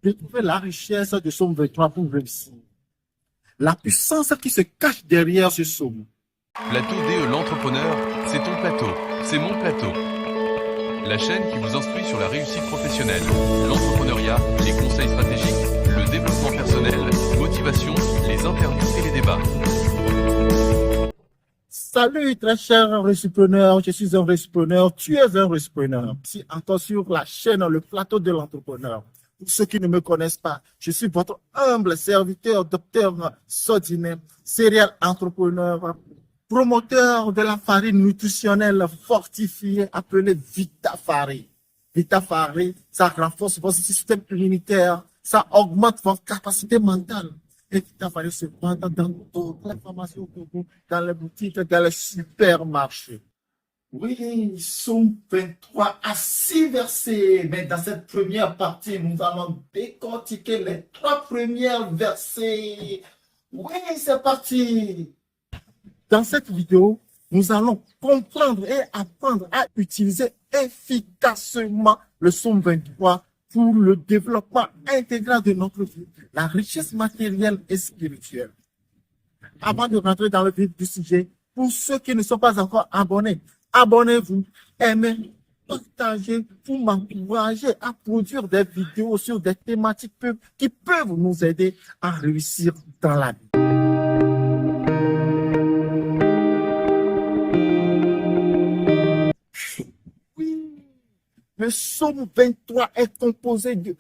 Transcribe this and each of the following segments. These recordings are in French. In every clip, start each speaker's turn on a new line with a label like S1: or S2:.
S1: retrouver la richesse de Somme 23 pour réussir. La puissance qui se cache derrière ce somme.
S2: Plateau DE l'entrepreneur, c'est ton plateau, c'est mon plateau. La chaîne qui vous instruit sur la réussite professionnelle, l'entrepreneuriat, les conseils stratégiques, le développement personnel, motivation, les interviews et les débats.
S1: Salut très cher entrepreneur, je suis un entrepreneur, tu es un entrepreneur. Ici encore sur la chaîne Le Plateau de l'entrepreneur. Pour ceux qui ne me connaissent pas, je suis votre humble serviteur, docteur Sodine, serial entrepreneur, promoteur de la farine nutritionnelle fortifiée appelée VitaFari. VitaFari, ça renforce votre système immunitaire, ça augmente votre capacité mentale. Et VitaFari se vend dans toutes les pharmacies au Togo, dans les boutiques, dans les supermarchés. Oui, Somme 23 à 6 versets. Mais dans cette première partie, nous allons décortiquer les 3 premiers versets. Oui, c'est parti. Dans cette vidéo, nous allons comprendre et apprendre à utiliser efficacement le Somme 23 pour le développement intégral de notre vie, la richesse matérielle et spirituelle. Avant de rentrer dans le vif du sujet, pour ceux qui ne sont pas encore abonnés, abonnez-vous, aimez, partagez pour m'encourager à produire des vidéos sur des thématiques qui peuvent nous aider à réussir dans la vie. Le Somme 23 est composé de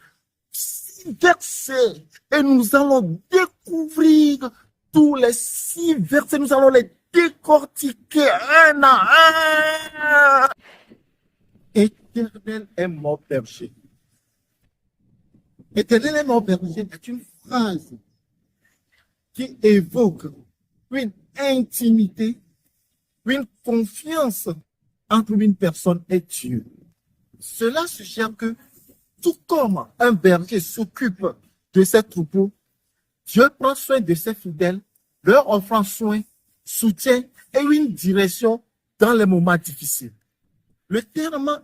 S1: 6 versets et nous allons découvrir tous les 6 versets. Nous allons les décortiquer un à un. Éternel est mon berger. Éternel est mon berger est une phrase qui évoque une intimité, une confiance entre une personne et Dieu. Cela suggère que, tout comme un berger s'occupe de ses troupeaux, Dieu prend soin de ses fidèles, leur offrant soin, soutien et une direction dans les moments difficiles. Le terme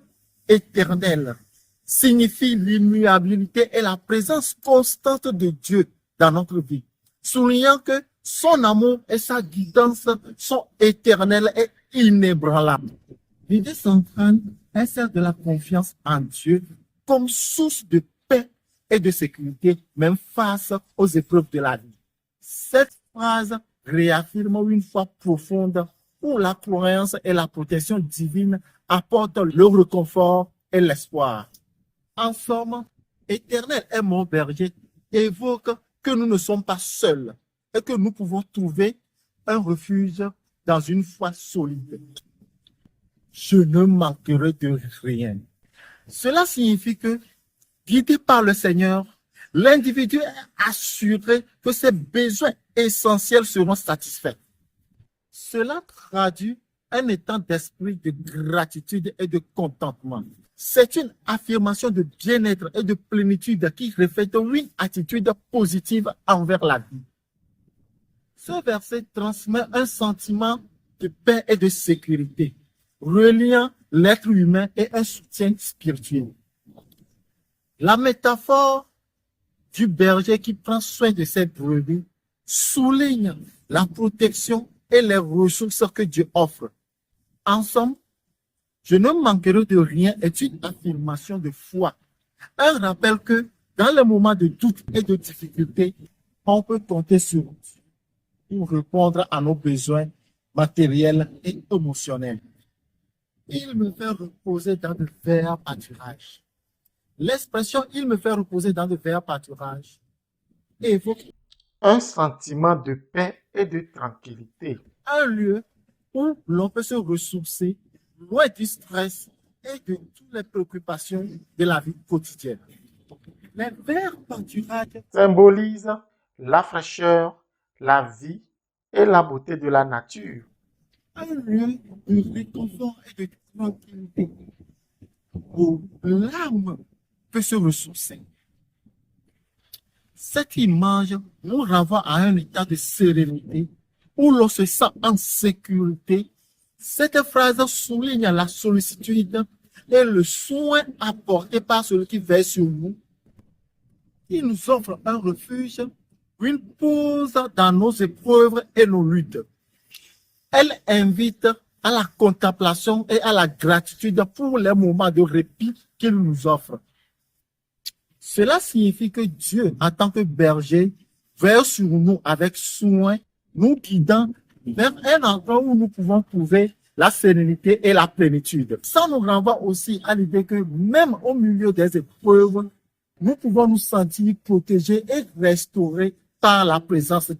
S1: éternel signifie l'immuabilité et la présence constante de Dieu dans notre vie, soulignant que son amour et sa guidance sont éternels et inébranlables. L'idée centrale est celle de la confiance en Dieu comme source de paix et de sécurité, même face aux épreuves de la vie. Cette phrase réaffirme une foi profonde où la croyance et la protection divine apportent le réconfort et l'espoir. En somme, Éternel est mon berger évoque que nous ne sommes pas seuls et que nous pouvons trouver un refuge dans une foi solide. Je ne manquerai de rien. Cela signifie que, guidé par le Seigneur, l'individu est assuré que ses besoins essentiels seront satisfaits. Cela traduit un état d'esprit de gratitude et de contentement. C'est une affirmation de bien-être et de plénitude qui reflète une attitude positive envers la vie. Ce verset transmet un sentiment de paix et de sécurité, reliant l'être humain et un soutien spirituel. La métaphore du berger qui prend soin de ses brebis souligne la protection et les ressources que Dieu offre. En somme, je ne manquerai de rien est une affirmation de foi, un rappel que dans les moments de doute et de difficulté, on peut compter sur Dieu pour répondre à nos besoins matériels et émotionnels. Il me fait reposer dans de verts pâturages. L'expression « il me fait reposer dans de verts pâturages » évoque un sentiment de paix et de tranquillité. Un lieu où l'on peut se ressourcer, loin du stress et de toutes les préoccupations de la vie quotidienne. Les verts pâturages symbolisent la fraîcheur, la vie et la beauté de la nature. Un lieu de réconfort et de tranquillité où l'âme peut se ressourcer. Cette image nous renvoie à un état de sérénité où l'on se sent en sécurité. Cette phrase souligne la sollicitude et le soin apporté par celui qui veille sur nous. Il nous offre un refuge, une pause dans nos épreuves et nos luttes. Elle invite à la contemplation et à la gratitude pour les moments de répit qu'il nous offre. Cela signifie que Dieu, en tant que berger, veille sur nous avec soin, nous guidant vers un endroit où nous pouvons trouver la sérénité et la plénitude. Ça nous renvoie aussi à l'idée que même au milieu des épreuves, nous pouvons nous sentir protégés et restaurés par la présence.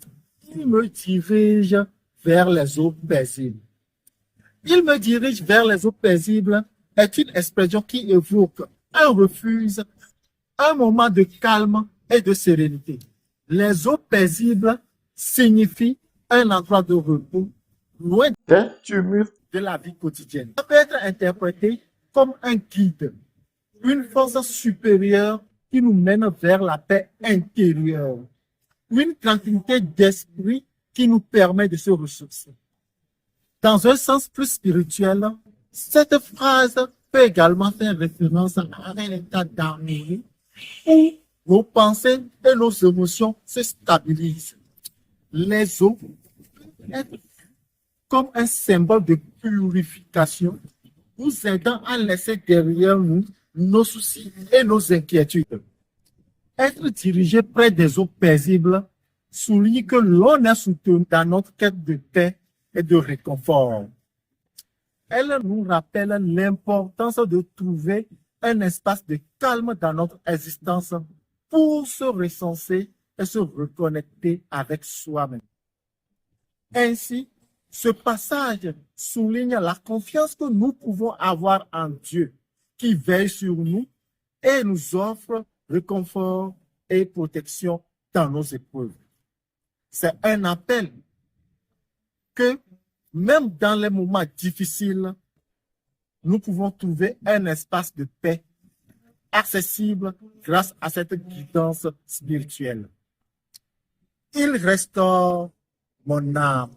S1: Il me dirige vers les eaux paisibles. Il me dirige vers les eaux paisibles est une expression qui évoque un refuge, un moment de calme et de sérénité. Les eaux paisibles signifient un endroit de repos, loin des tumultes de la vie quotidienne. Ça peut être interprété comme un guide, une force supérieure qui nous mène vers la paix intérieure, une tranquillité d'esprit qui nous permet de se ressourcer. Dans un sens plus spirituel, cette phrase peut également faire référence à un état d'harmonie où nos pensées et nos émotions se stabilisent. Les eaux peuvent être comme un symbole de purification, nous aidant à laisser derrière nous nos soucis et nos inquiétudes. Être dirigé près des eaux paisibles souligne que l'on est soutenu dans notre quête de paix et de réconfort. Elle nous rappelle l'importance de trouver un espace de calme dans notre existence pour se recenser et se reconnecter avec soi-même. Ainsi, ce passage souligne la confiance que nous pouvons avoir en Dieu, qui veille sur nous et nous offre réconfort et protection dans nos épreuves. C'est un appel que même dans les moments difficiles, nous pouvons trouver un espace de paix accessible grâce à cette guidance spirituelle. Il restaure mon âme.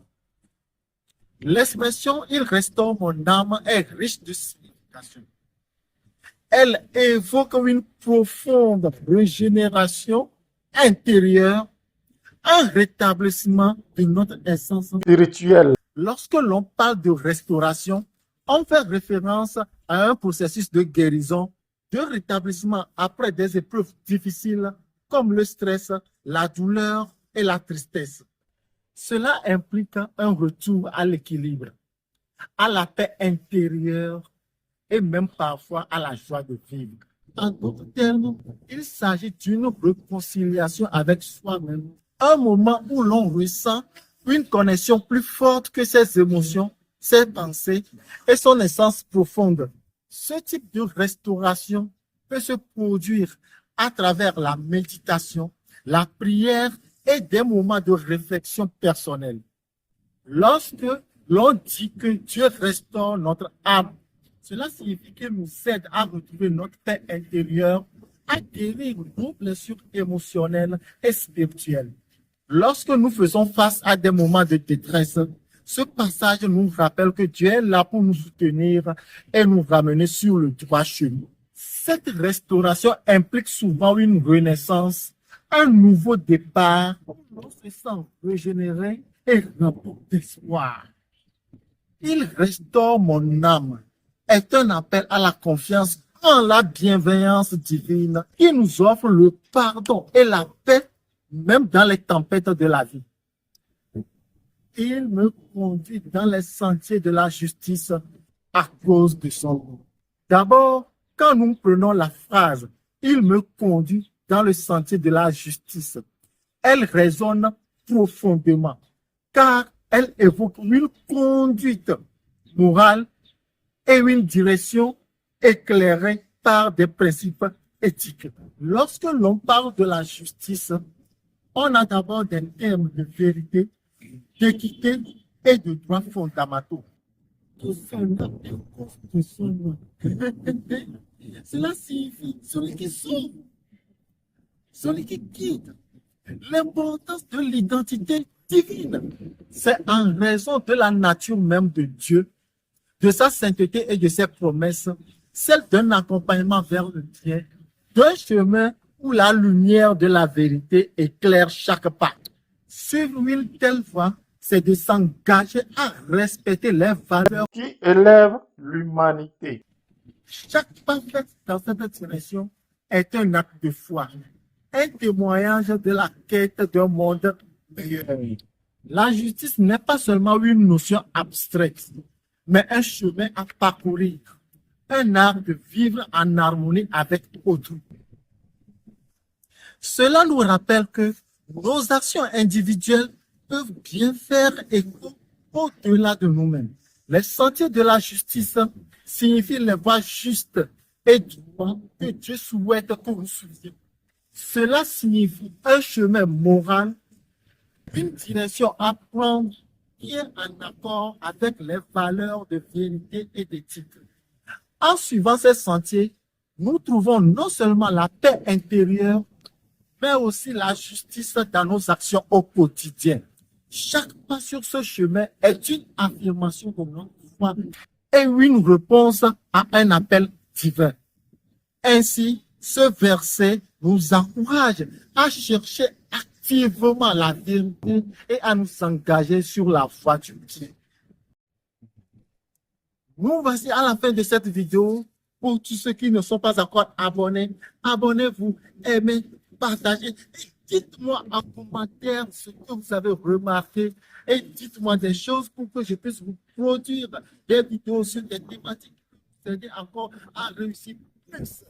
S1: L'expression « il restaure mon âme » est riche de signification. Elle évoque une profonde régénération intérieure, un rétablissement de notre essence spirituelle. Lorsque l'on parle de restauration, on fait référence à un processus de guérison, de rétablissement après des épreuves difficiles comme le stress, la douleur et la tristesse. Cela implique un retour à l'équilibre, à la paix intérieure et même parfois à la joie de vivre. En d'autres termes, il s'agit d'une réconciliation avec soi-même, un moment où l'on ressent une connexion plus forte que ses émotions, ses pensées et son essence profonde. Ce type de restauration peut se produire à travers la méditation, la prière et des moments de réflexion personnelle. Lorsque l'on dit que Dieu restaure notre âme, cela signifie qu'il nous aide à retrouver notre paix intérieure, à guérir nos blessures émotionnelles et spirituelles. Lorsque nous faisons face à des moments de détresse, ce passage nous rappelle que Dieu est là pour nous soutenir et nous ramener sur le droit chemin. Cette restauration implique souvent une renaissance, un nouveau départ, on se sent régénéré et rempli d'espoir. Il restaure mon âme est un appel à la confiance en la bienveillance divine qui nous offre le pardon et la paix même dans les tempêtes de la vie. Il me conduit dans les sentiers de la justice à cause de son nom. D'abord, quand nous prenons la phrase « Il me conduit dans le sentier de la justice », elle résonne profondément car elle évoque une conduite morale et une direction éclairée par des principes éthiques. Lorsque l'on parle de la justice, on a d'abord des termes de vérité, d'équité et de droits fondamentaux. Cela signifie celui qui sauve, celui qui guide. L'importance de l'identité divine, c'est en raison de la nature même de Dieu, de sa sainteté et de ses promesses, celle d'un accompagnement vers le bien, d'un chemin où la lumière de la vérité éclaire chaque pas. Suivre une telle voie, c'est de s'engager à respecter les valeurs qui élèvent l'humanité. Chaque pas fait dans cette direction est un acte de foi, un témoignage de la quête d'un monde meilleur. La justice n'est pas seulement une notion abstraite, mais un chemin à parcourir, un art de vivre en harmonie avec autrui. Cela nous rappelle que nos actions individuelles peuvent bien faire écho au-delà de nous-mêmes. Les sentiers de la justice signifient les voies justes et droites que Dieu souhaite que nous suivions. Cela signifie un chemin moral, une direction à prendre bien en accord avec les valeurs de vérité et d'éthique. En suivant ces sentiers, nous trouvons non seulement la paix intérieure, mais aussi la justice dans nos actions au quotidien. Chaque pas sur ce chemin est une affirmation de notre foi et une réponse à un appel divin. Ainsi, ce verset nous encourage à chercher activement la vérité et à nous engager sur la voie du bien. Nous voici à la fin de cette vidéo. Pour tous ceux qui ne sont pas encore abonnés, abonnez-vous, aimez, partagez et dites-moi en commentaire ce que vous avez remarqué et dites-moi des choses pour que je puisse vous produire des vidéos sur des thématiques qui vous aider encore à réussir plus.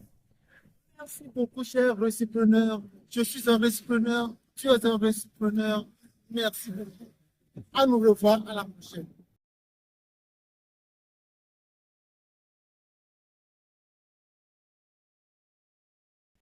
S1: Merci beaucoup, chers récipreneurs. Je suis un récipreneur, tu es un récipreneur. Merci beaucoup. À nous revoir à la prochaine.